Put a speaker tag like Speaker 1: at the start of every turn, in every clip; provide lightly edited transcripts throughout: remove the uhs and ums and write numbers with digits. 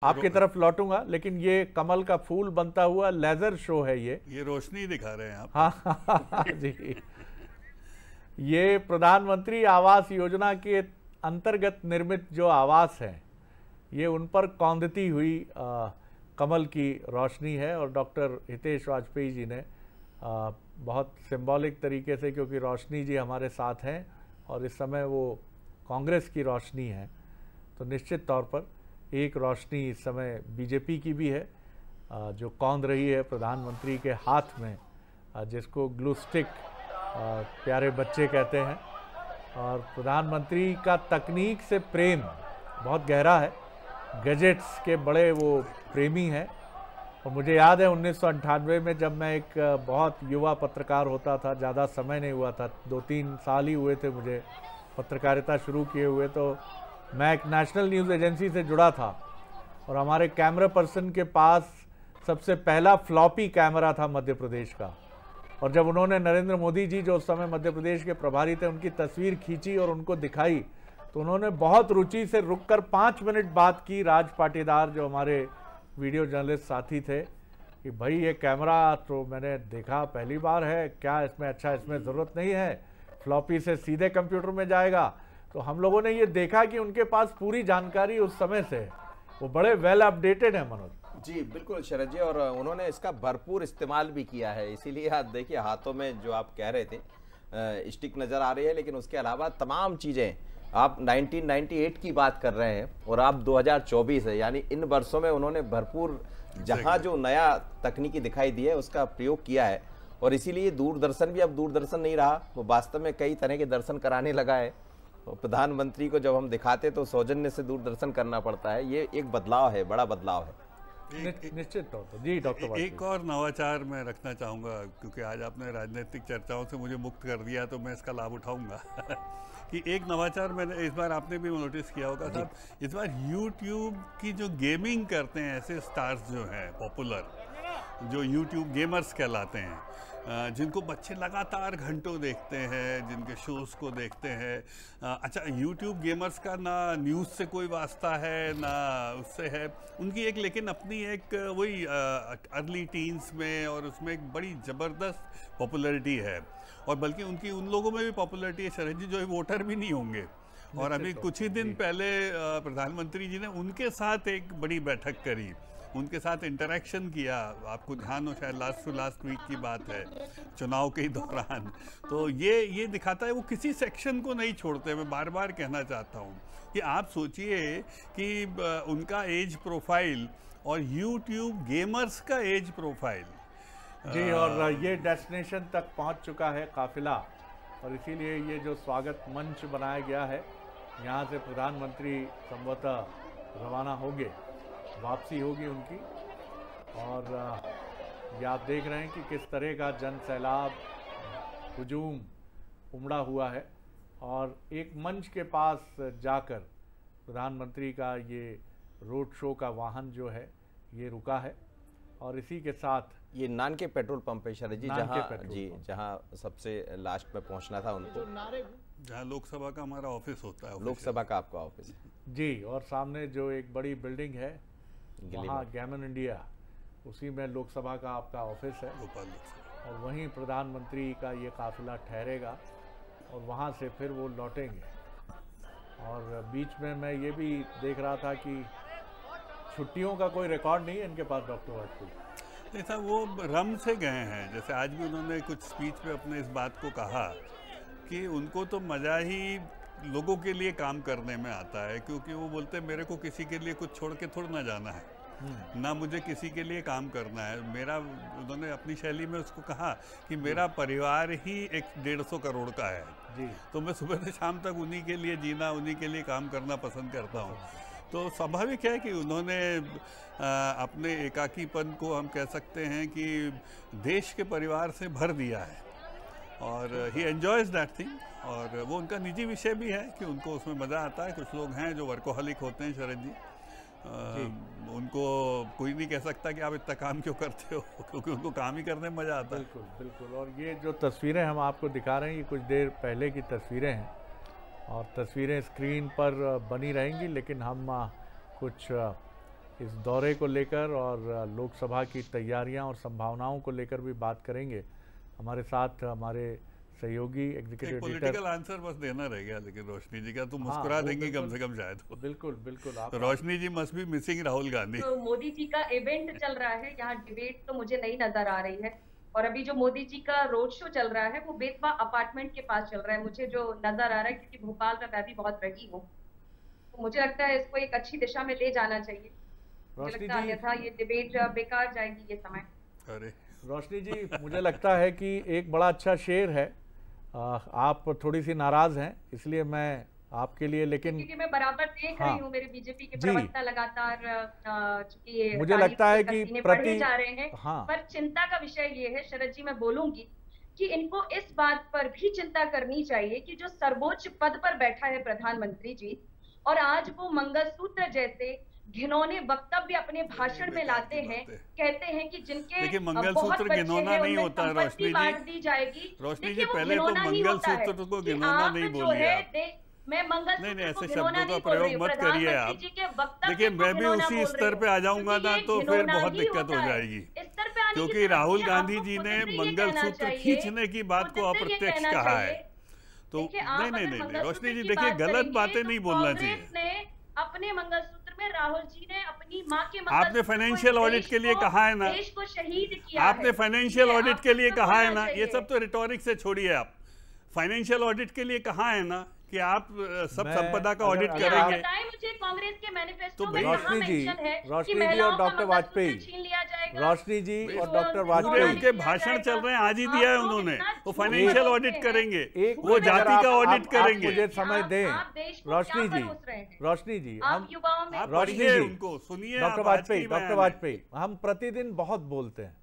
Speaker 1: आपकी तरफ लौटूंगा, लेकिन ये कमल का फूल बनता हुआ लेजर शो है ये
Speaker 2: रोशनी दिखा रहे हैं आप।
Speaker 1: हाँ जी। ये प्रधानमंत्री आवास योजना के अंतर्गत निर्मित जो आवास हैं, ये उन पर कौंधती हुई कमल की रोशनी है। और डॉक्टर हितेश वाजपेयी जी ने बहुत सिंबॉलिक तरीके से, क्योंकि रोशनी जी हमारे साथ हैं और इस समय वो कांग्रेस की रोशनी है, तो निश्चित तौर पर एक रोशनी इस समय बीजेपी की भी है जो कौंध रही है प्रधानमंत्री के हाथ में, जिसको ग्लू स्टिक प्यारे बच्चे कहते हैं। और प्रधानमंत्री का तकनीक से प्रेम बहुत गहरा है, गैजेट्स के बड़े वो प्रेमी हैं। और मुझे याद है 1998 में जब मैं एक बहुत युवा पत्रकार होता था, ज़्यादा समय नहीं हुआ था, 2-3 साल ही हुए थे मुझे पत्रकारिता शुरू किए हुए, तो मैं एक नेशनल न्यूज़ एजेंसी से जुड़ा था और हमारे कैमरा पर्सन के पास सबसे पहला फ्लॉपी कैमरा था मध्य प्रदेश का। और जब उन्होंने नरेंद्र मोदी जी, जो उस समय मध्य प्रदेश के प्रभारी थे, उनकी तस्वीर खींची और उनको दिखाई, तो उन्होंने बहुत रुचि से रुककर 5 मिनट बात की राज पाटीदार, जो हमारे वीडियो जर्नलिस्ट साथी थे, कि भाई ये कैमरा तो मैंने देखा पहली बार है, क्या इसमें अच्छा, इसमें ज़रूरत नहीं है, फ्लॉपी से सीधे कंप्यूटर में जाएगा। तो हम लोगों ने ये देखा कि उनके पास पूरी जानकारी उस समय से, वो बड़े वेल अपडेटेड है मनोज
Speaker 3: जी। बिल्कुल शरद जी, और उन्होंने इसका भरपूर इस्तेमाल भी किया है, इसीलिए आप देखिए हाथों में जो आप कह रहे थे स्टिक नज़र आ रही है, लेकिन उसके अलावा तमाम चीज़ें, आप 1998 की बात कर रहे हैं और आप 2024 है, यानी इन वर्षों में उन्होंने भरपूर जहां जो नया तकनीकी दिखाई दी है उसका प्रयोग किया है। और इसीलिए दूरदर्शन भी अब दूरदर्शन नहीं रहा, वो वास्तव में कई तरह के दर्शन कराने लगा है। तो प्रधानमंत्री को जब हम दिखाते तो सौजन्य से दूरदर्शन करना पड़ता है, ये एक बदलाव है, बड़ा बदलाव है।
Speaker 1: निश्चित तौर पर। जी डॉक्टर,
Speaker 2: एक और नवाचार मैं रखना चाहूँगा, क्योंकि आज आपने राजनीतिक चर्चाओं से मुझे मुक्त कर दिया, तो मैं इसका लाभ उठाऊंगा कि एक नवाचार मैंने इस बार, आपने भी नोटिस किया होगा साहब, इस बार यूट्यूब की जो गेमिंग करते हैं ऐसे स्टार्स जो हैं पॉपुलर, जो यूट्यूब गेमर्स कहलाते हैं, जिनको बच्चे लगातार घंटों देखते हैं, जिनके शोज़ को देखते हैं। अच्छा, यूट्यूब गेमर्स का ना न्यूज़ से कोई वास्ता है ना उससे है, उनकी एक लेकिन अपनी एक वही अर्ली टीन्स में और उसमें एक बड़ी ज़बरदस्त पॉपुलैरिटी है। और बल्कि उनकी उन लोगों में भी पॉपुलैरिटी है शरद जी जो वोटर भी नहीं होंगे। और अभी कुछ ही दिन पहले प्रधानमंत्री जी ने उनके साथ एक बड़ी बैठक करी, उनके साथ इंटरेक्शन किया, आपको ध्यान हो शायद लास्ट टू लास्ट वीक की बात है, चुनाव के दौरान। तो ये दिखाता है वो किसी सेक्शन को नहीं छोड़ते। मैं बार बार कहना चाहता हूँ कि आप सोचिए कि उनका एज प्रोफाइल और यूट्यूब गेमर्स का एज प्रोफाइल
Speaker 1: जी, और ये डेस्टिनेशन तक पहुँच चुका है काफिला, और इसीलिए ये जो स्वागत मंच बनाया गया है, यहाँ से प्रधानमंत्री संभवतः रवाना होंगे, वापसी होगी उनकी। और ये आप देख रहे हैं कि किस तरह का जन सैलाब, हुजूम उमड़ा हुआ है। और एक मंच के पास जाकर प्रधानमंत्री का ये रोड शो का वाहन जो है ये रुका है। और इसी के साथ
Speaker 3: ये नान के पेट्रोल पंप है शरद जी, जहाँ सबसे लास्ट में पहुँचना था उनको,
Speaker 2: जहाँ लोकसभा का हमारा ऑफिस होता है,
Speaker 3: लोकसभा का आपका ऑफिस है
Speaker 1: जी। और सामने जो एक बड़ी बिल्डिंग है वहाँ गैमन इंडिया, उसी में लोकसभा का आपका ऑफिस है, और वहीं प्रधानमंत्री का ये काफिला ठहरेगा और वहाँ से फिर वो लौटेंगे। और बीच में मैं ये भी देख रहा था कि छुट्टियों का कोई रिकॉर्ड नहीं है इनके पास डॉक्टर वाजपेयी।
Speaker 2: नहीं साहब, वो रम से गए हैं। जैसे आज भी उन्होंने कुछ स्पीच में अपने इस बात को कहा कि उनको तो मज़ा ही लोगों के लिए काम करने में आता है, क्योंकि वो बोलते हैं मेरे को किसी के लिए कुछ छोड़ के थोड़ा ना जाना है, ना मुझे किसी के लिए काम करना है। मेरा, उन्होंने अपनी शैली में उसको कहा कि मेरा परिवार ही 150 करोड़ का है जी, तो मैं सुबह से शाम तक उन्हीं के लिए जीना, उन्हीं के लिए काम करना पसंद करता हूँ। तो स्वाभाविक है कि उन्होंने अपने एकाकीपन को हम कह सकते हैं कि देश के परिवार से भर दिया है, और ही एन्जॉयज़ दैट थिंग। और वो उनका निजी विषय भी है कि उनको उसमें मज़ा आता है। कुछ लोग हैं जो वर्कोहलिक होते हैं शरद जी, उनको कोई नहीं कह सकता कि आप इतना काम क्यों करते हो, क्योंकि उनको काम ही करने में मज़ा आता है।
Speaker 1: बिल्कुल बिल्कुल। और ये जो तस्वीरें हम आपको दिखा रहे हैं, ये कुछ देर पहले की तस्वीरें हैं, और तस्वीरें स्क्रीन पर बनी रहेंगी, लेकिन हम कुछ इस दौरे को लेकर और लोकसभा की तैयारियां और संभावनाओं को लेकर भी बात करेंगे। हमारे साथ हमारे सहयोगी एग्जीक्यूटिव
Speaker 2: पॉलिटिकल आंसर बस देना रह गया, लेकिन रोशनी जी का तो मुस्कुरा देंगे कम से कम शायद।
Speaker 1: बिल्कुल बिल्कुल। आप
Speaker 2: Roshni ji must be missing Rahul Gandhi.
Speaker 4: तो मोदी जी का इवेंट चल रहा है, यहाँ डिबेट तो मुझे नहीं नजर आ रही है। और अभी जो मोदी जी का रोड शो चल रहा है वो बेतवा अपार्टमेंट के पास चल रहा है, मुझे जो नजर आ रहा है, क्योंकि भोपाल में मैं भी बहुत रही हूँ। तो मुझे लगता है इसको एक अच्छी दिशा में ले जाना चाहिए। मुझे लगता है अन्यथा ये डिबेट बेकार जाएगी ये समय।
Speaker 2: अरे
Speaker 1: रोशनी जी, मुझे लगता है कि एक बड़ा अच्छा शेर है। आप थोड़ी सी नाराज हैं, इसलिए मैं आपके लिए, लेकिन
Speaker 4: क्योंकि मैं बराबर देख रही हूँ मेरे बीजेपी के प्रवक्ता लगातार
Speaker 1: मुझे लगता है कि
Speaker 4: पढ़े जा रहे हैं।
Speaker 1: हाँ।
Speaker 4: पर चिंता का विषय ये है शरद जी, मैं बोलूंगी कि इनको इस बात पर भी चिंता करनी चाहिए कि जो सर्वोच्च पद पर बैठा है प्रधानमंत्री जी, और आज वो मंगलसूत्र जैसे घिनौने वक्तव्य अपने भाषण में लाते हैं, कहते हैं कि जिनके
Speaker 2: देखिए मंगलसूत्र घिनौना नहीं होता है रोशनी जी।
Speaker 4: दी जाएगी।
Speaker 2: रोशनी जी पहले तो मंगलसूत्र को घिनौना नहीं बोलिए आप।
Speaker 4: मैं मंगलसूत्र
Speaker 2: नहीं, ऐसे
Speaker 4: को
Speaker 2: शब्दों का प्रयोग मत करिए आप। देखिए मैं भी उसी स्तर पे आ जाऊंगा ना तो फिर बहुत दिक्कत हो जाएगी, क्योंकि राहुल गांधी जी ने मंगलसूत्र खींचने की बात को अप्रत्यक्ष कहा है। तो नहीं रोशनी जी, देखिए गलत बातें नहीं बोलना चाहिए।
Speaker 4: अपने मंगलसूत्र में राहुल जी ने अपनी मां के
Speaker 2: आपने फाइनेंशियल ऑडिट के लिए कहा है ना,
Speaker 4: देश को शहीद किया।
Speaker 2: आपने फाइनेंशियल ऑडिट के लिए कहा है ना, ये सब तो रिटोरिक से छोड़िए आप। फाइनेंशियल ऑडिट के लिए कहा है ना कि आप सब संपदा का ऑडिट करेंगे।
Speaker 4: मुझे कांग्रेस के मैनिफेस्टो
Speaker 2: तो
Speaker 4: में
Speaker 1: रोशनी जी,
Speaker 4: रोशनी जी और डॉक्टर वाजपेयी,
Speaker 1: रोशनी जी और डॉक्टर वाजपेयी
Speaker 2: उनके भाषण चल रहे हैं, आज ही दिया है उन्होंने। वो फाइनेंशियल ऑडिट करेंगे, वो जाति का ऑडिट करेंगे।
Speaker 1: मुझे समय दें रोशनी जी, रोशनी जी, हम रोशनी जी
Speaker 2: उनको सुनिए।
Speaker 1: डॉक्टर वाजपेयी, हम प्रतिदिन बहुत बोलते हैं।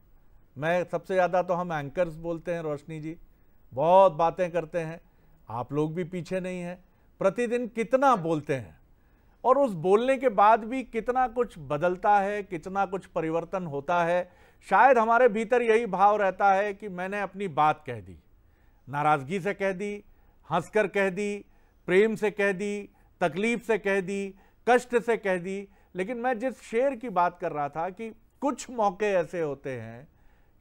Speaker 1: मैं सबसे ज्यादा तो हम एंकर्स बोलते हैं, रोशनी जी बहुत बातें करते हैं, आप लोग भी पीछे नहीं हैं। प्रतिदिन कितना बोलते हैं और उस बोलने के बाद भी कितना कुछ बदलता है, कितना कुछ परिवर्तन होता है। शायद हमारे भीतर यही भाव रहता है कि मैंने अपनी बात कह दी, नाराजगी से कह दी, हंसकर कह दी, प्रेम से कह दी, तकलीफ से कह दी, कष्ट से कह दी। लेकिन मैं जिस शेर की बात कर रहा था कि कुछ मौके ऐसे होते हैं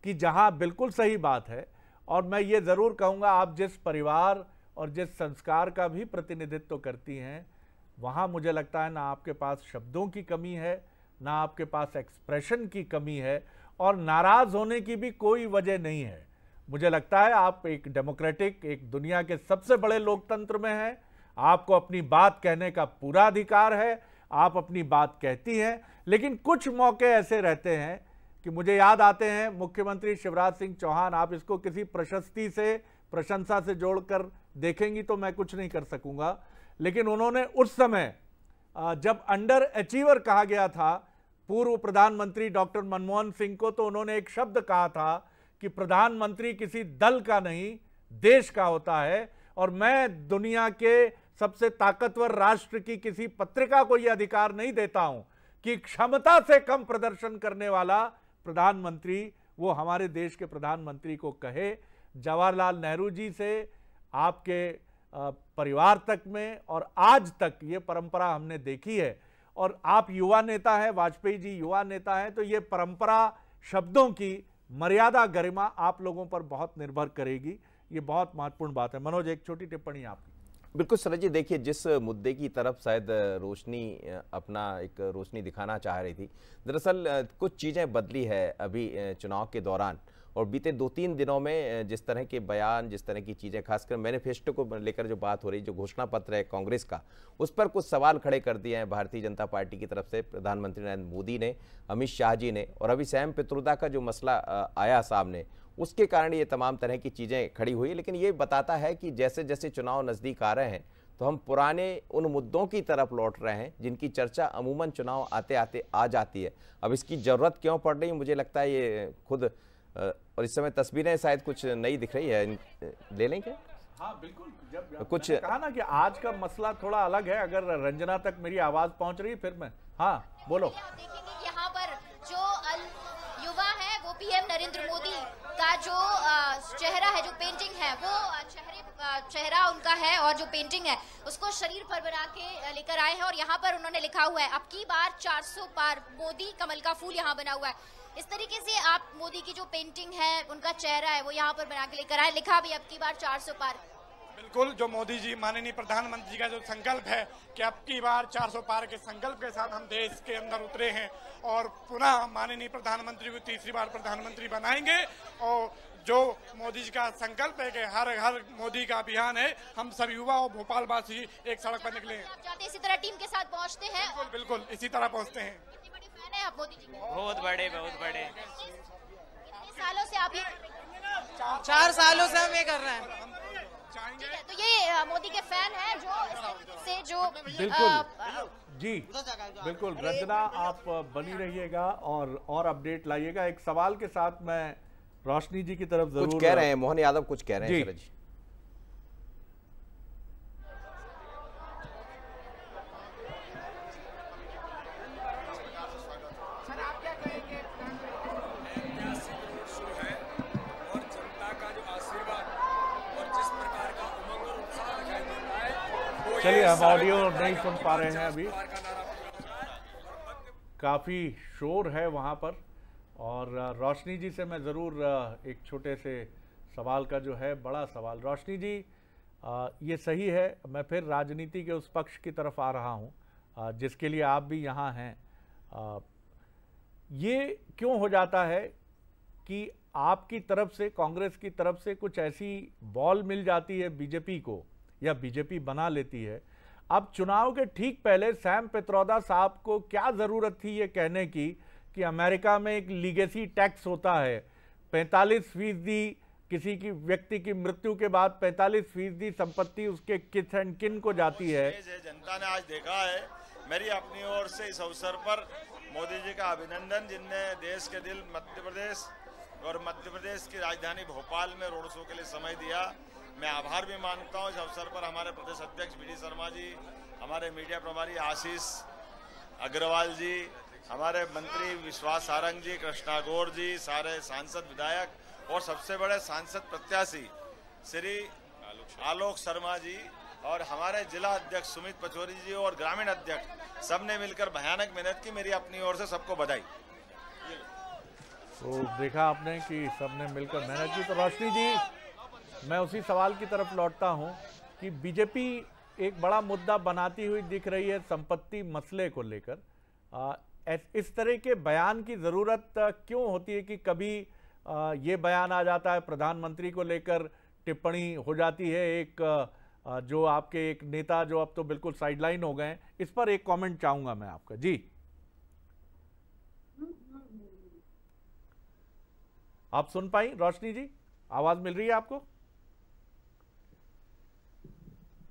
Speaker 1: कि जहां बिल्कुल सही बात है, और मैं ये ज़रूर कहूँगा आप जिस परिवार और जिस संस्कार का भी प्रतिनिधित्व करती हैं, वहाँ मुझे लगता है ना आपके पास शब्दों की कमी है, ना आपके पास एक्सप्रेशन की कमी है, और नाराज़ होने की भी कोई वजह नहीं है। मुझे लगता है आप एक डेमोक्रेटिक, एक दुनिया के सबसे बड़े लोकतंत्र में हैं, आपको अपनी बात कहने का पूरा अधिकार है, आप अपनी बात कहती हैं। लेकिन कुछ मौके ऐसे रहते हैं कि मुझे याद आते हैं मुख्यमंत्री शिवराज सिंह चौहान, आप इसको किसी प्रशस्ति से, प्रशंसा से जोड़कर देखेंगी तो मैं कुछ नहीं कर सकूंगा, लेकिन उन्होंने उस समय जब अंडर अचीवर कहा गया था पूर्व प्रधानमंत्री डॉक्टर मनमोहन सिंह को, तो उन्होंने एक शब्द कहा था कि प्रधानमंत्री किसी दल का नहीं देश का होता है, और मैं दुनिया के सबसे ताकतवर राष्ट्र की किसी पत्रिका को यह अधिकार नहीं देता हूं कि क्षमता से कम प्रदर्शन करने वाला प्रधानमंत्री वो हमारे देश के प्रधानमंत्री को कहे। जवाहरलाल नेहरू जी से आपके परिवार तक में और आज तक ये परंपरा हमने देखी है, और आप युवा नेता हैं, वाजपेयी जी युवा नेता हैं, तो ये परंपरा, शब्दों की मर्यादा, गरिमा आप लोगों पर बहुत निर्भर करेगी। ये बहुत महत्वपूर्ण बात है। मनोज, एक छोटी टिप्पणी आपकी।
Speaker 3: बिल्कुल सरज जी, देखिए जिस मुद्दे की तरफ शायद रोशनी अपना एक रोशनी दिखाना चाह रही थी, दरअसल कुछ चीज़ें बदली है अभी चुनाव के दौरान, और बीते 2-3 दिनों में जिस तरह के बयान, जिस तरह की चीज़ें, खासकर मैनिफेस्टो को लेकर जो बात हो रही, जो घोषणा पत्र है कांग्रेस का, उस पर कुछ सवाल खड़े कर दिए हैं भारतीय जनता पार्टी की तरफ से। प्रधानमंत्री नरेंद्र मोदी ने, अमित शाह जी ने, और अभी सैम पित्रोदा का जो मसला आया सामने, उसके कारण ये तमाम तरह की चीज़ें खड़ी हुई। लेकिन ये बताता है कि जैसे जैसे चुनाव नज़दीक आ रहे हैं तो हम पुराने उन मुद्दों की तरफ लौट रहे हैं जिनकी चर्चा अमूमन चुनाव आते आते आ जाती है। अब इसकी ज़रूरत क्यों पड़ रही है, मुझे लगता है ये खुद, और इस समय तस्वीरें शायद कुछ नई दिख रही है, ले लें क्या?
Speaker 1: हाँ बिल्कुल, जब
Speaker 3: कुछ
Speaker 1: कहा ना कि आज का मसला थोड़ा अलग है। अगर रंजना तक मेरी आवाज़ पहुंच रही है फिर मैं, हाँ बोलो।
Speaker 5: देखेंगे यहाँ पर जो युवा है वो पीएम नरेंद्र मोदी का जो चेहरा है, जो पेंटिंग है, वो चेहरे चेहरा उनका है और जो पेंटिंग है उसको शरीर पर बना के लेकर आए हैं और यहाँ पर उन्होंने लिखा हुआ है अब की बार 400 पार, मोदी कमल का फूल यहाँ बना हुआ है। इस तरीके से आप मोदी की जो पेंटिंग है, उनका चेहरा है, वो यहाँ पर बना के लेकर आए, लिखा भी अब की बार 400 पार।
Speaker 6: बिल्कुल, जो मोदी जी माननीय प्रधानमंत्री जी का जो संकल्प है कि अब की बार 400 पार के संकल्प के साथ हम देश के अंदर उतरे हैं और पुनः माननीय प्रधानमंत्री को तीसरी बार प्रधानमंत्री बनाएंगे। और जो मोदी जी का संकल्प है कि हर घर मोदी का अभियान है, हम सब युवा और भोपाल वासी एक सड़क पर निकले हैं।
Speaker 5: आप जाते इसी तरह टीम के साथ पहुँचते हैं?
Speaker 6: बिल्कुल बिल्कुल, इसी तरह पहुँचते हैं।
Speaker 5: कितनी बड़ी फैन है आप मोदी जी?
Speaker 7: बहुत बड़े, बहुत बड़े।
Speaker 5: कितने सालों से आप ये
Speaker 8: 4 सालों से हम ये कर रहे हैं।
Speaker 5: ठीक है, तो ये मोदी के फैन है जो इस तरीके से जो
Speaker 1: बिल्कुल जी, बिल्कुल रंजना, आप बनी रहिएगा और अपडेट लाइएगा। एक सवाल के साथ मैं रोशनी जी की तरफ जरूर
Speaker 3: कुछ कह रहे हैं, मोहन यादव कुछ कह रहे हैं।
Speaker 1: जी। चलिए, हम ऑडियो नहीं सुन पा रहे हैं अभी, काफी शोर है वहां पर। और रोशनी जी से मैं ज़रूर एक छोटे से सवाल का जो है, बड़ा सवाल, रोशनी जी ये सही है, मैं फिर राजनीति के उस पक्ष की तरफ आ रहा हूँ जिसके लिए आप भी यहाँ हैं। ये क्यों हो जाता है कि आपकी तरफ से, कांग्रेस की तरफ से कुछ ऐसी बॉल मिल जाती है बीजेपी को या बीजेपी बना लेती है? अब चुनाव के ठीक पहले सैम पित्रोदा साहब को क्या ज़रूरत थी ये कहने की कि अमेरिका में एक लीगेसी टैक्स होता है, 45% किसी की व्यक्ति की मृत्यु के बाद 45% संपत्ति उसके किस एंड किन को जाती है।
Speaker 9: जनता ने आज देखा है। मेरी अपनी ओर से इस अवसर पर मोदी जी का अभिनंदन, जिनने देश के दिल मध्य प्रदेश और मध्य प्रदेश की राजधानी भोपाल में रोड शो के लिए समय दिया। मैं आभार भी मानता हूं इस अवसर पर हमारे प्रदेश अध्यक्ष वी डी शर्मा जी, हमारे मीडिया प्रभारी आशीष अग्रवाल जी, हमारे मंत्री विश्वास सारंग जी, कृष्णा गौर जी, सारे सांसद विधायक और सबसे बड़े सांसद प्रत्याशी श्री आलोक शर्मा जी और हमारे जिला अध्यक्ष सुमित पचौरी जी और ग्रामीण अध्यक्ष, सबने मिलकर भयानक मेहनत की। मेरी अपनी ओर से सबको बधाई।
Speaker 1: तो देखा आपने कि सबने मिलकर मेहनत की। तो रोशनी जी, मैं उसी सवाल की तरफ लौटता हूं कि बीजेपी एक बड़ा मुद्दा बनाती हुई दिख रही है संपत्ति मसले को लेकर। इस तरह के बयान की ज़रूरत क्यों होती है कि कभी ये बयान आ जाता है, प्रधानमंत्री को लेकर टिप्पणी हो जाती है, एक जो आपके एक नेता जो अब तो बिल्कुल साइडलाइन हो गए हैं, इस पर एक कमेंट चाहूंगा मैं आपका। जी, आप सुन पाई रोशनी जी? आवाज मिल रही है आपको?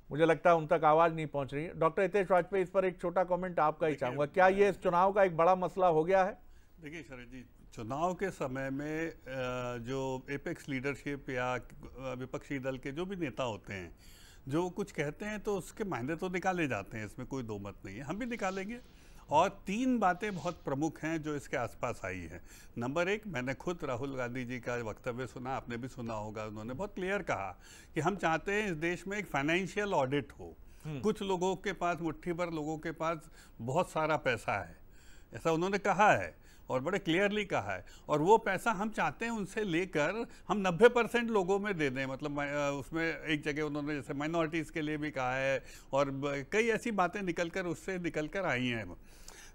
Speaker 1: मुझे लगता है उन तक आवाज नहीं पहुंच रही है। डॉक्टर हितेश वाजपेयी, इस पर एक छोटा कमेंट आपका ही चाहूंगा। क्या ये इस चुनाव का एक बड़ा मसला हो गया है?
Speaker 2: देखिए शरद जी, चुनाव के समय में जो एपेक्स लीडरशिप या विपक्षी दल के जो भी नेता होते हैं, जो कुछ कहते हैं तो उसके मायने तो निकाले जाते हैं, इसमें कोई दो मत नहीं है, हम भी निकालेंगे। और 3 बातें बहुत प्रमुख हैं जो इसके आसपास आई हैं। नंबर 1, मैंने खुद राहुल गांधी जी का वक्तव्य सुना, आपने भी सुना होगा, उन्होंने बहुत क्लियर कहा कि हम चाहते हैं इस देश में एक फाइनेंशियल ऑडिट हो। कुछ लोगों के पास, मुट्ठी भर लोगों के पास बहुत सारा पैसा है, ऐसा उन्होंने कहा है और बड़े क्लियरली कहा है। और वो पैसा हम चाहते हैं उनसे लेकर हम 90% लोगों में दे दें। मतलब उसमें एक जगह उन्होंने जैसे माइनॉरिटीज़ के लिए भी कहा है और कई ऐसी बातें उससे निकलकर आई हैं।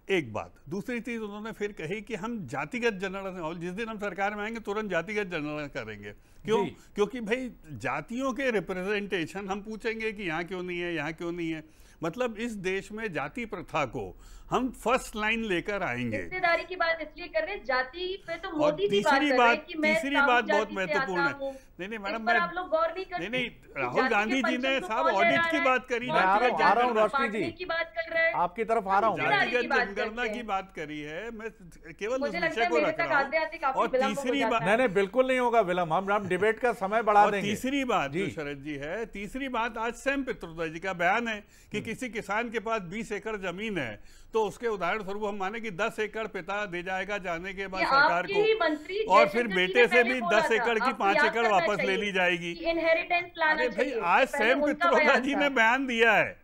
Speaker 2: एक बात। दूसरी चीज़ उन्होंने फिर कही कि हम जातिगत जनगणना, जिस दिन हम सरकार में आएंगे तुरंत जातिगत जनगणना करेंगे। क्यों? क्योंकि भाई जातियों के रिप्रेजेंटेशन हम पूछेंगे कि यहाँ क्यों नहीं है, यहाँ क्यों नहीं है। मतलब इस देश में जाति प्रथा को हम फर्स्ट लाइन लेकर आएंगे।
Speaker 4: हिस्सेदारी की बात इसलिए कर रहे हैं, जाति पे तो
Speaker 2: और
Speaker 4: मोदी जी बात कर रहे हैं कि मैं
Speaker 2: तीसरी बात बहुत महत्वपूर्ण है। नहीं मैडम, मैं
Speaker 4: आप लोग गौर नहीं करते।
Speaker 2: नहीं, राहुल गांधी जी ने साहब ऑडिट की बात करी,
Speaker 1: आ रहा हूं रोशनी जी
Speaker 4: की बात कर रहे हैं,
Speaker 1: आपकी तरफ आ रहा हूं,
Speaker 2: जातिगत जनगणना की बात करी है। मैं केवल उस विषय को रख रहा हूं। और तीसरी बात,
Speaker 1: नहीं बिल्कुल नहीं होगा विलम्ब, हम डिबेट का समय बढ़ा देंगे।
Speaker 2: तीसरी बात जो शरद जी है, तीसरी बात आज सैम पित्रोदा जी का बयान है कि किसी किसान के पास 20 एकड़ जमीन है तो उसके उदाहरण स्वरूप हम माने कि 10 एकड़ पिता दे जाएगा जाने के बाद सरकार को, और फिर बेटे से भी 10 एकड़ की 5 एकड़ वापस ले ली जाएगी। अरे भाई, आज सैम पित्रोदा जी ने बयान दिया है,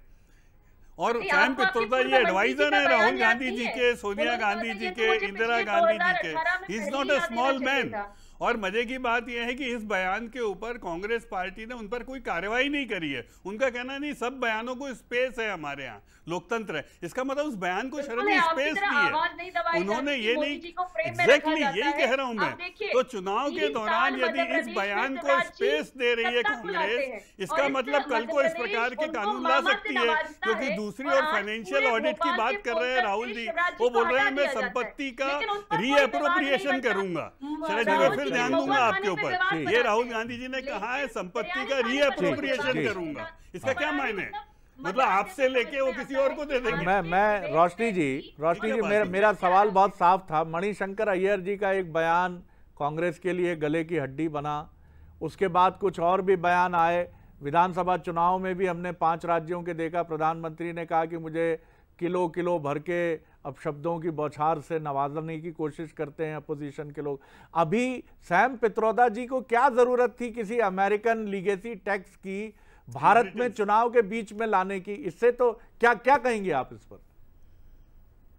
Speaker 2: और सैम पित्रोदा ये एडवाइजर है राहुल गांधी जी के, सोनिया गांधी जी के, इंदिरा गांधी जी के। He is not a small man. और मजे की बात यह है कि इस बयान के ऊपर कांग्रेस पार्टी ने उन पर कोई कार्रवाई नहीं करी है। उनका कहना नहीं, सब बयानों को स्पेस है, हमारे यहाँ लोकतंत्र है। इसका मतलब उस बयान को शर्म स्पेस दी है उन्होंने, ये नहीं, एग्जैक्टली यही कह रहा हूं मैं। तो चुनाव के दौरान यदि इस बयान को स्पेस दे रही है कांग्रेस, इसका मतलब कल को इस प्रकार के कानून ला सकती है। क्योंकि दूसरी ओर फाइनेंशियल ऑडिट की बात कर रहे हैं राहुल जी, वो बोल रहे हैं मैं संपत्ति का रीएप्रोप्रिएशन करूंगा। शरद जी, मैं फिर ध्यान दूंगा आपके ऊपर, ये राहुल गांधी जी ने कहा है संपत्ति का रीएप्रोप्रिएशन करूंगा। इसका क्या मायने? मतलब आपसे लेके वो किसी और को दे देंगे।
Speaker 1: मैं रोशनी जी मेरा सवाल बहुत साफ था। मणिशंकर अय्यर जी का एक बयान कांग्रेस के लिए गले की हड्डी बना, उसके बाद कुछ और भी बयान आए। विधानसभा चुनाव में भी हमने 5 राज्यों के देखा, प्रधानमंत्री ने कहा कि मुझे किलो किलो भर के अपशब्दों की बौछार से नवाजने की कोशिश करते हैं अपोजिशन के लोग। अभी सैम पित्रोदा जी को क्या जरूरत थी किसी अमेरिकन लीगेसी टैक्स की भारत में चुनाव के बीच में लाने की? इससे तो क्या कहेंगे आप इस पर?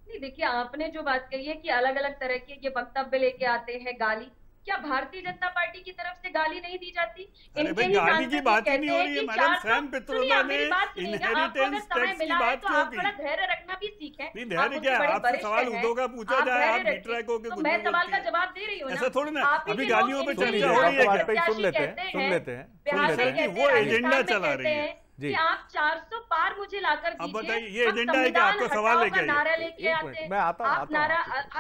Speaker 4: नहीं, देखिए, आपने जो बात कही है कि अलग अलग तरह के ये वक्तव्य लेके आते हैं, गाली, क्या भारतीय जनता पार्टी की तरफ से गाली नहीं दी जाती?
Speaker 2: इनके गाली की बात ही नहीं हो रही है मैडम। सैम पित्रोदा ने इनहेरिटेंस टैक्स की बात क्यों की?
Speaker 4: धैर्य रखना भी सीखें।
Speaker 2: नहीं, धैर्य क्या है? आपसे सवाल उद्धव का पूछा जाए, आप ट्रैकों के,
Speaker 4: मैं सवाल का जवाब दे रही हूँ।
Speaker 2: ऐसा थोड़ी ना, अभी गालियों पे चर्चा हो रही है।
Speaker 1: सुन लेते हैं।
Speaker 2: वो एजेंडा चला रही है
Speaker 4: कि आप 400 पार मुझे लाकर दीजिए।
Speaker 2: अब बताइए, ये एजेंडा है कि आपका सवाल है क्या?
Speaker 4: नारा लेके आते हैं, आप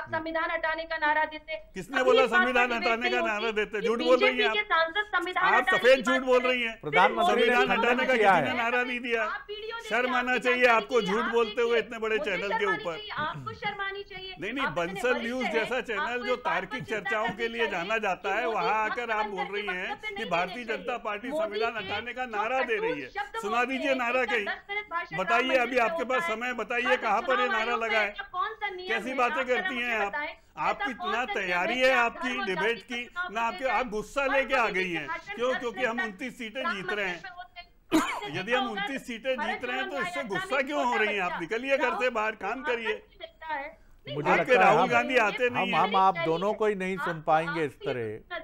Speaker 4: संविधान हटाने का नारा देते।
Speaker 2: किसने बोला संविधान हटाने का नारा देते? झूठ बोल रही हैं आप, सफेद झूठ बोल रही हैं।
Speaker 1: प्रधानमंत्री
Speaker 2: संविधान हटाने का किसी ने नारा नहीं दिया। शर्म आना चाहिए आपको झूठ बोलते हुए इतने बड़े चैनल के ऊपर।
Speaker 4: आपको शर्म आनी चाहिए।
Speaker 2: नहीं, बंसल न्यूज जैसा चैनल जो तार्किक चर्चाओं के लिए जाना जाता है, वहां आकर आप बोल रही हैं कि भारतीय जनता पार्टी संविधान हटाने का नारा दे रही है। सुना दीजिए नारा कहीं, बताइए, अभी आपके पास समय, बताइए कहाँ पर ये नारा लगा है। कैसी बातें करती हैं आप? आपकी ना तैयारी है आपकी डिबेट की, ना आपके, आप गुस्सा लेके आ गई हैं। क्यों? क्योंकि हम 29 सीटें जीत रहे हैं। यदि हम 29 सीटें जीत रहे हैं तो इससे गुस्सा क्यों हो रही हैं? आप निकलिए घर से बाहर, काम करिए।
Speaker 1: मुझे लगता है राहुल गांधी आते नहीं, हम आप दोनों को ही नहीं सुन पाएंगे इस तरह।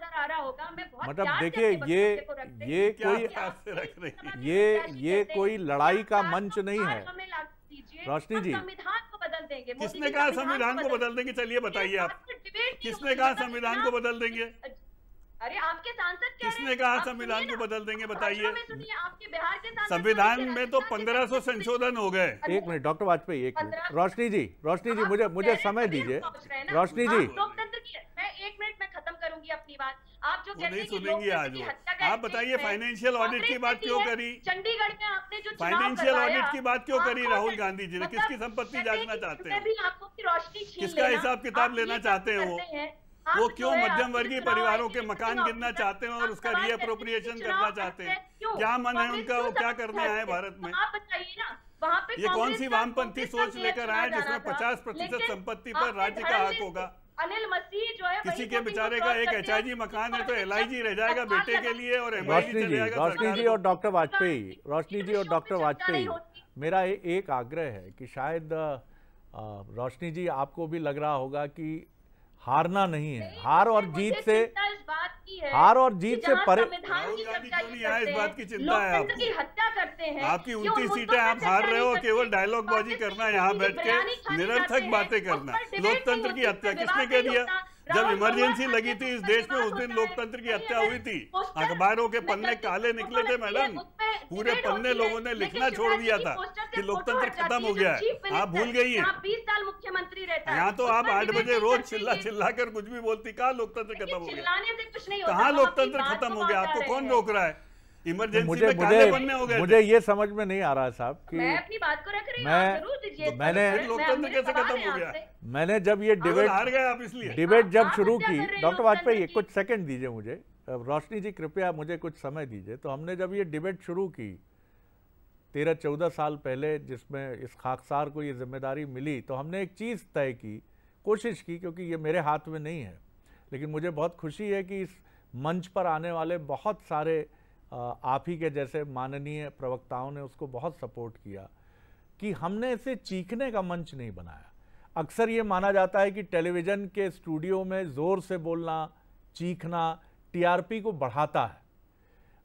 Speaker 1: मतलब देखिए, ये कोई लड़ाई का मंच नहीं है। रोशनी जी,
Speaker 2: किसने कहा संविधान को बदल देंगे? चलिए बताइए आप, किसने कहा संविधान को बदल देंगे?
Speaker 4: अरे आपके सांसद
Speaker 2: किसने कहा संविधान को बदल देंगे? बताइए।
Speaker 4: आपके बिहार के
Speaker 2: संविधान में तो 1500 संशोधन हो गए।
Speaker 1: एक मिनट डॉक्टर वाजपेयी, एक मिनट। रोशनी जी मुझे समय दीजिए। रोशनी जी,
Speaker 4: लोकतंत्र की, मैं 1 मिनट में खत्म करूंगी अपनी बात। आप जो
Speaker 2: नहीं सुनेंगी आज वो। आप बताइए, फाइनेंशियल ऑडिट की बात क्यों करी?
Speaker 4: चंडीगढ़ में आपने जो
Speaker 2: फाइनेंशियल ऑडिट की बात क्यों करी राहुल गांधी जी ने? किसकी संपत्ति जांचना चाहते हैं? किसका हिसाब किताब लेना चाहते हैं वो क्यों मध्यम वर्गीय परिवारों के मकान गिनना चाहते हैं और उसका रीअप्रोप्रिएशन करना चाहते हैं? क्या मन है उनका? वो क्या करने आए भारत में?
Speaker 4: आप बताइए ना,
Speaker 2: ये कौन सी वामपंथी सोच लेकर आए जिसमें 50% संपत्ति पर राज्य का हक होगा?
Speaker 4: अनिल मसीह जो है,
Speaker 2: किसी के बेचारे का एक HIG मकान है तो LIG रह जाएगा बेटे के लिए और MIG चले जाएगा।
Speaker 1: रोशनी जी और डॉक्टर वाजपेयी, मेरा एक आग्रह है कि शायद रोशनी जी, आपको भी लग रहा होगा कि हारना नहीं है, हार और जीत से परे।
Speaker 2: राहुल गांधी क्यों नहीं आए? इस बात की चिंता है आपको?
Speaker 4: की हत्या करते हैं।
Speaker 2: आपकी 29 सीटें आप हार रहे हो, केवल डायलॉग बाजी करना, यहाँ बैठ के निरर्थक बातें करना। लोकतंत्र की हत्या किसने कह दिया? जब इमरजेंसी लगी थी इस देश में, उस दिन लोकतंत्र की हत्या हुई थी। अखबारों के पन्ने काले निकले थे मैडम, पूरे पन्ने लोगों ने लिखना छोड़ दिया था कि लोकतंत्र खत्म हो गया है। आप भूल गई हैं।
Speaker 4: 20 साल मुख्यमंत्री रहता है।
Speaker 2: यहाँ तो आप 8 बजे रोज चिल्ला कर कुछ भी बोलती। कहाँ लोकतंत्र खत्म हो गया? कहाँ लोकतंत्र खत्म हो गया? आपको कौन रोक रहा है? इमरजेंसी में काले पन्ने हो गए।
Speaker 1: मुझे ये समझ में नहीं आ रहा है साहब कि
Speaker 4: मैं अपनी बात को रख रही हूं।
Speaker 2: मैंने लोकतंत्र कैसे खत्म हो गया?
Speaker 1: मैंने जब ये
Speaker 2: हार गए आप इसलिए
Speaker 1: डिबेट जब शुरू की, डॉक्टर वाजपेयी कुछ सेकंड दीजिए मुझे। रोशनी जी कृपया मुझे कुछ समय दीजिए। तो हमने जब ये डिबेट शुरू की 13-14 साल पहले जिसमें इस खाकसार को ये जिम्मेदारी मिली, तो हमने एक चीज़ तय की, कोशिश की, क्योंकि ये मेरे हाथ में नहीं है, लेकिन मुझे बहुत खुशी है कि इस मंच पर आने वाले बहुत सारे आप ही के जैसे माननीय प्रवक्ताओं ने उसको बहुत सपोर्ट किया कि हमने इसे चीखने का मंच नहीं बनाया। अक्सर ये माना जाता है कि टेलीविज़न के स्टूडियो में ज़ोर से बोलना, चीखना टीआरपी को बढ़ाता है,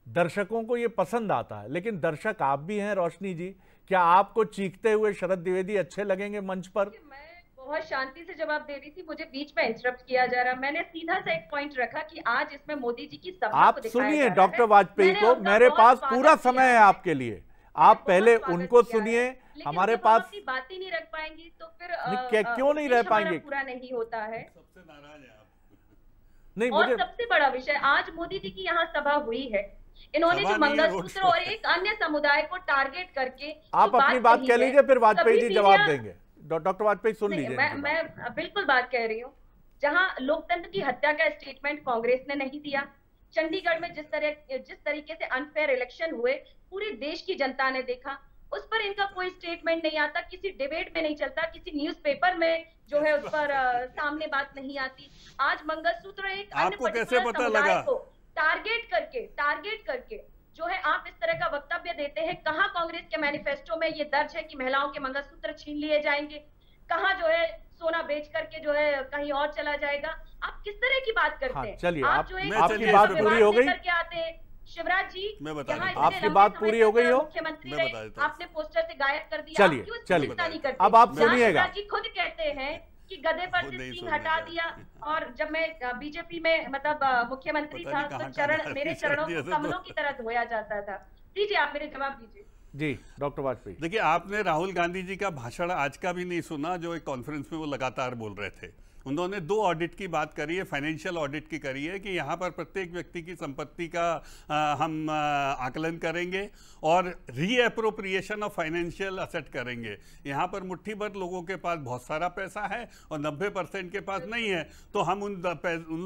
Speaker 1: दर्शकों को ये पसंद आता है। लेकिन दर्शक आप भी हैं रोशनी जी, क्या आपको चीखते हुए शरद द्विवेदी अच्छे लगेंगे मंच पर?
Speaker 4: मैं बहुत शांति से जवाब दे रही थी, मुझे बीच में इंटरप्ट किया जा रहा। मैंने सीधा सा एक पॉइंट रखा कि आज इसमें मोदी जी की सभा
Speaker 1: आप सुनिए डॉक्टर वाजपेयी को, मेरे पास पूरा समय है आपके लिए, आप पहले उनको सुनिए। हमारे पास
Speaker 4: बात ही नहीं रख पाएंगी तो फिर
Speaker 1: क्यों नहीं रह पाएंगे?
Speaker 4: पूरा नहीं होता है,
Speaker 2: सबसे नाराज है आप।
Speaker 1: नहीं,
Speaker 4: और
Speaker 1: मुझे
Speaker 4: सबसे बड़ा विषय, आज मोदी जी की यहाँ सभा हुई है, इन्होंने जो मंगलसूत्र और एक अन्य समुदाय को टारगेट करके
Speaker 1: आप अपनी बात कह लीजिए, फिर वाजपेयी जी जवाब देंगे। डॉक्टर वाजपेयी सुन लीजिए।
Speaker 4: मैं बिल्कुल बात कह रही हूँ। जहां लोकतंत्र की हत्या का स्टेटमेंट कांग्रेस ने नहीं दिया, चंडीगढ़ में जिस तरीके से अनफेयर इलेक्शन हुए पूरे देश की जनता ने देखा, उस पर इनका कोई स्टेटमेंट नहीं आता, किसी डिबेट में नहीं चलता, किसी न्यूज़पेपर में जो है उस पर सामने बात नहीं आती। आज मंगलसूत्र एक अन्य पर्टिकुलर समुदाय को टारगेट करके जो है आप इस तरह का वक्तव्य देते हैं। कहां कांग्रेस के मैनिफेस्टो में ये दर्ज है कि महिलाओं के मंगलसूत्र छीन लिए जाएंगे? कहां जो है सोना बेच करके जो है कहीं और चला जाएगा? आप किस तरह की बात करते हैं?
Speaker 1: चलिए,
Speaker 4: आप जो
Speaker 1: आपकी बात पूरी हो गई
Speaker 4: करके आते हैं शिवराज जी,
Speaker 1: आपकी बात पूरी हो गई हो?
Speaker 4: मुख्यमंत्री आपने पोस्टर से गायब कर दिया।
Speaker 1: चलिए अब आप सुनिएगा।
Speaker 4: जी खुद कहते हैं कि गधे पर से सिंह हटा दिया, और जब मैं बीजेपी में मतलब मुख्यमंत्री था तो मेरे चरणों को कमलों की तरह धोया जाता था। दीजिए आप मेरे जवाब दीजिए।
Speaker 1: जी डॉक्टर वाजपेयी,
Speaker 2: देखिए, आपने राहुल गांधी जी का भाषण आज का भी नहीं सुना, जो एक कॉन्फ्रेंस में वो लगातार बोल रहे थे। उन्होंने 2 ऑडिट की बात करी है, फाइनेंशियल ऑडिट की करी है कि यहाँ पर प्रत्येक व्यक्ति की संपत्ति का हम आकलन करेंगे और रीएप्रोप्रिएशन ऑफ फाइनेंशियल असेट करेंगे। यहाँ पर मुट्ठी भर लोगों के पास बहुत सारा पैसा है और 90% के पास नहीं है, तो हम उन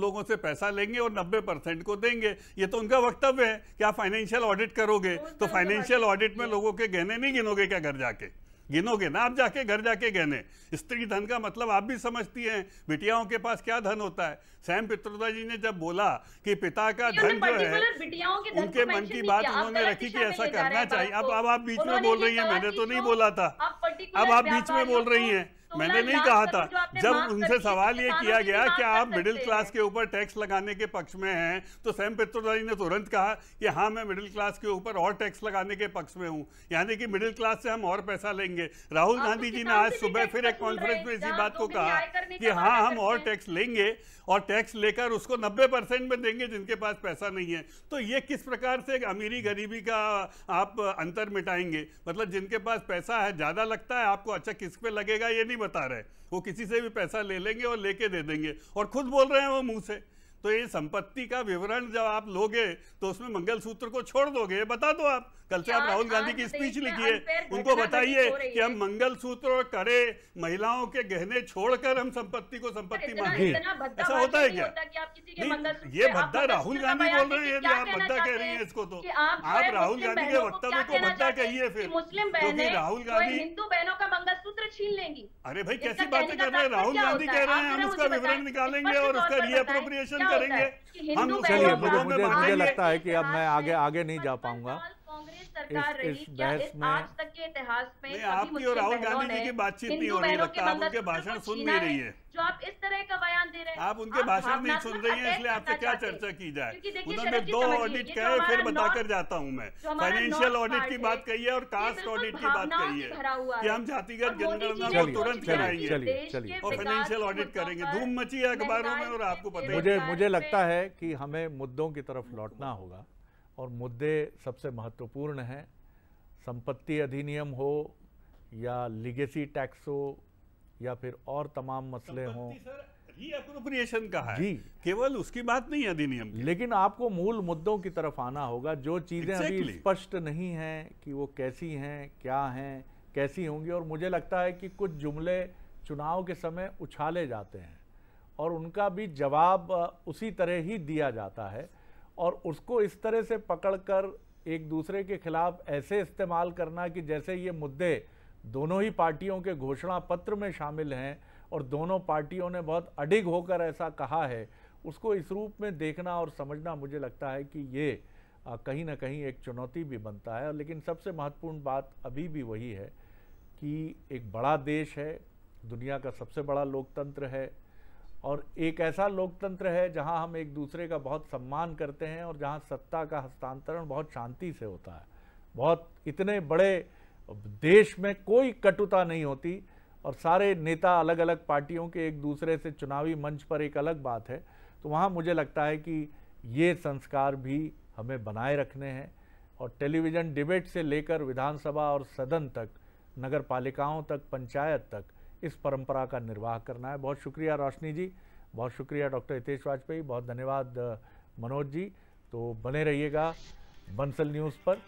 Speaker 2: लोगों से पैसा लेंगे और 90% को देंगे। ये तो उनका वक्तव्य है कि आप फाइनेंशियल ऑडिट करोगे तो फाइनेंशियल ऑडिट में लोगों के गहने नहीं गिनोगे क्या? घर जाके गिनोगे ना आप, जाके घर जाके गहने। स्त्री धन का मतलब आप भी समझती हैं, बिटियाओं के पास क्या धन होता है। सैम पित्रोदा जी ने जब बोला कि पिता का धन जो है, उनके मन की बात उन्होंने रखी कि ऐसा करना चाहिए। अब आप बीच में बोल रही हैं, मैंने तो नहीं बोला था। अब आप बीच में बोल रही हैं, मैंने नहीं कहा था। जब उनसे सवाल ये किया गया कि आप मिडिल क्लास के ऊपर टैक्स लगाने के पक्ष में हैं, तो सैम पित्रोदा जी ने तुरंत कहा कि हाँ, मैं मिडिल क्लास के ऊपर और टैक्स लगाने के पक्ष में हूँ, यानी कि मिडिल क्लास से हम और पैसा लेंगे। राहुल गांधी जी ने आज सुबह फिर एक कॉन्फ्रेंस में इसी बात को कहा कि हाँ, हम और टैक्स लेंगे और टैक्स लेकर उसको 90% में देंगे जिनके पास पैसा नहीं है। तो ये किस प्रकार से अमीरी गरीबी का आप अंतर मिटाएंगे? मतलब जिनके पास पैसा है, ज़्यादा लगता है आपको, अच्छा किस पे लगेगा ये नहीं बता रहे, वो किसी से भी पैसा ले लेंगे और लेके दे देंगे, और खुद बोल रहे हैं वो मुंह से। तो ये संपत्ति का विवरण जब आप लोगे तो उसमें मंगलसूत्र को छोड़ दोगे, बता दो आप। कल से आप राहुल गांधी की स्पीच लिखिए, उनको बताइए कि हम मंगलसूत्र और कड़े महिलाओं के गहने छोड़कर हम संपत्ति को संपत्ति मांगे। ऐसा होता है क्या? ये भद्दा राहुल गांधी बोल रहे हैं, आप भद्दा कह रही हैं इसको। तो आप राहुल गांधी के वक्तव्य को भद्दा कहिए फिर, क्योंकि राहुल गांधी
Speaker 4: हिंदू बहनों का मंगलसूत्र छीन लेंगी।
Speaker 2: अरे भाई कैसी बातें कर रहे हैं? राहुल गांधी कह रहे हैं हम उसका विवरण निकालेंगे और उसका रीएप्रोप्रिएशन करेंगे। हम
Speaker 1: चलिए, मुझे लगता है कि अब मैं आगे नहीं जा पाऊंगा
Speaker 4: सरकार रही
Speaker 1: बहस में।
Speaker 4: आज तक के इतिहास में
Speaker 2: आपकी और राहुल गांधी जी की बातचीत नहीं हो रही, लगता है आप उनके भाषण सुन नहीं रही है।
Speaker 4: जो आप इस तरह का बयान दे रहे हैं,
Speaker 2: आप उनके भाषण नहीं सुन रही हैं, इसलिए आपसे क्या चर्चा की जाए। उन्होंने 2 ऑडिट कहे, फिर बताकर जाता हूँ मैं। फाइनेंशियल ऑडिट की बात कही है और कास्ट ऑडिट की बात कही है कि हम जातिगत जनगणना को तुरंत कराएंगे और फाइनेंशियल ऑडिट करेंगे। धूम मची है अखबारों में और आपको पता है।
Speaker 1: मुझे लगता है कि हमें मुद्दों की तरफ लौटना होगा, और मुद्दे सबसे महत्वपूर्ण हैं। संपत्ति अधिनियम हो या लीगेसी टैक्स हो या फिर और तमाम मसले हों,
Speaker 2: रीएप्रोप्रिएशन कहा है, केवल उसकी बात नहीं है अधिनियम की।
Speaker 1: लेकिन आपको मूल मुद्दों की तरफ आना होगा। जो चीज़ें अभी स्पष्ट नहीं हैं कि वो कैसी हैं, क्या हैं, कैसी होंगी, और मुझे लगता है कि कुछ जुमले चुनाव के समय उछाले जाते हैं और उनका भी जवाब उसी तरह ही दिया जाता है, और उसको इस तरह से पकड़कर एक दूसरे के खिलाफ ऐसे इस्तेमाल करना कि जैसे ये मुद्दे दोनों ही पार्टियों के घोषणा पत्र में शामिल हैं और दोनों पार्टियों ने बहुत अडिग होकर ऐसा कहा है, उसको इस रूप में देखना और समझना मुझे लगता है कि ये कहीं ना कहीं एक चुनौती भी बनता है। लेकिन सबसे महत्वपूर्ण बात अभी भी वही है कि एक बड़ा देश है, दुनिया का सबसे बड़ा लोकतंत्र है और एक ऐसा लोकतंत्र है जहां हम एक दूसरे का बहुत सम्मान करते हैं और जहां सत्ता का हस्तांतरण बहुत शांति से होता है। बहुत इतने बड़े देश में कोई कटुता नहीं होती और सारे नेता अलग अलग पार्टियों के एक दूसरे से चुनावी मंच पर एक अलग बात है। तो वहाँ मुझे लगता है कि ये संस्कार भी हमें बनाए रखने हैं और टेलीविज़न डिबेट से लेकर विधानसभा और सदन तक, नगर पालिकाओं तक, पंचायत तक इस परंपरा का निर्वाह करना है। बहुत शुक्रिया रोशनी जी, बहुत शुक्रिया डॉक्टर हितेश वाजपेयी, बहुत धन्यवाद मनोज जी। तो बने रहिएगा बंसल न्यूज़ पर।